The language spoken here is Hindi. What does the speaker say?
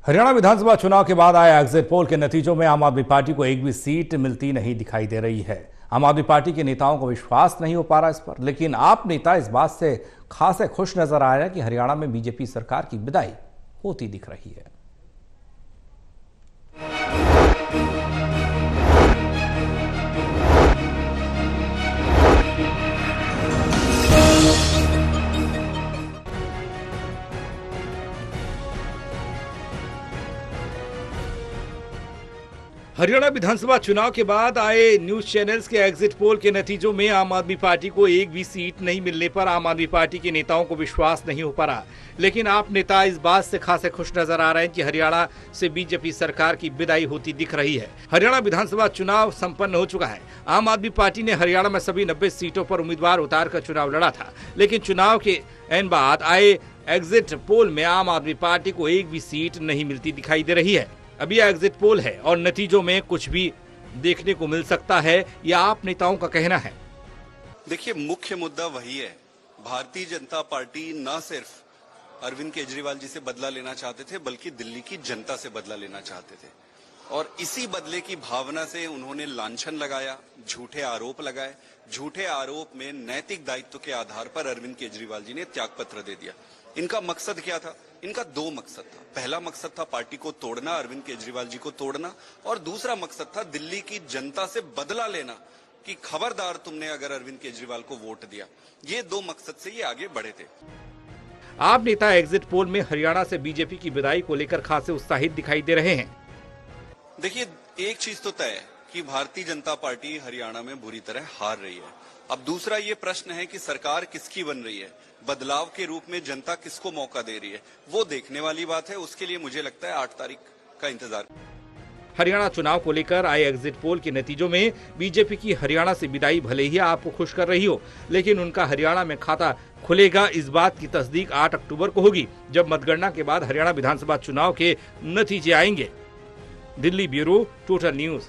हरियाणा विधानसभा चुनाव के बाद आए एग्जिट पोल के नतीजों में आम आदमी पार्टी को एक भी सीट मिलती नहीं दिखाई दे रही है। आम आदमी पार्टी के नेताओं को विश्वास नहीं हो पा रहा इस पर, लेकिन आप नेता इस बात से खासे खुश नजर आ रहे हैं कि हरियाणा में बीजेपी सरकार की विदाई होती दिख रही है। हरियाणा विधानसभा चुनाव के बाद आए न्यूज चैनल्स के एग्जिट पोल के नतीजों में आम आदमी पार्टी को एक भी सीट नहीं मिलने पर आम आदमी पार्टी के नेताओं को विश्वास नहीं हो पा रहा। लेकिन आप नेता इस बात से खासे खुश नजर आ रहे हैं कि हरियाणा से बीजेपी सरकार की विदाई होती दिख रही है। हरियाणा विधानसभा चुनाव संपन्न हो चुका है। आम आदमी पार्टी ने हरियाणा में सभी 90 सीटों पर उम्मीदवार उतारकर चुनाव लड़ा था, लेकिन चुनाव के एन बाद आए एग्जिट पोल में आम आदमी पार्टी को एक भी सीट नहीं मिलती दिखाई दे रही है। अभी एग्जिट पोल है और नतीजों में कुछ भी देखने को मिल सकता है, यह आप नेताओं का कहना है। देखिए, मुख्य मुद्दा वही है। भारतीय जनता पार्टी न सिर्फ अरविंद केजरीवाल जी से बदला लेना चाहते थे, बल्कि दिल्ली की जनता से बदला लेना चाहते थे। और इसी बदले की भावना से उन्होंने लांछन लगाया, झूठे आरोप लगाए। झूठे आरोप में नैतिक दायित्व के आधार पर अरविंद केजरीवाल जी ने त्यागपत्र दे दिया। इनका मकसद क्या था? इनका दो मकसद था। पहला मकसद था पार्टी को तोड़ना, अरविंद केजरीवाल जी को तोड़ना, और दूसरा मकसद था दिल्ली की जनता से बदला लेना कि खबरदार तुमने अगर अरविंद केजरीवाल को वोट दिया। ये दो मकसद से ये आगे बढ़े थे। आप नेता एग्जिट पोल में हरियाणा से बीजेपी की विदाई को लेकर खासे उत्साहित दिखाई दे रहे हैं। देखिए, एक चीज तो तय है कि भारतीय जनता पार्टी हरियाणा में बुरी तरह हार रही है। अब दूसरा ये प्रश्न है कि सरकार किसकी बन रही है, बदलाव के रूप में जनता किसको मौका दे रही है, वो देखने वाली बात है। उसके लिए मुझे लगता है 8 तारीख का इंतजार। हरियाणा चुनाव को लेकर आए एग्जिट पोल के नतीजों में बीजेपी की हरियाणा से विदाई भले ही आपको खुश कर रही हो, लेकिन उनका हरियाणा में खाता खुलेगा इस बात की तस्दीक 8 अक्टूबर को होगी, जब मतगणना के बाद हरियाणा विधानसभा चुनाव के नतीजे आएंगे। Delhi bureau, total news.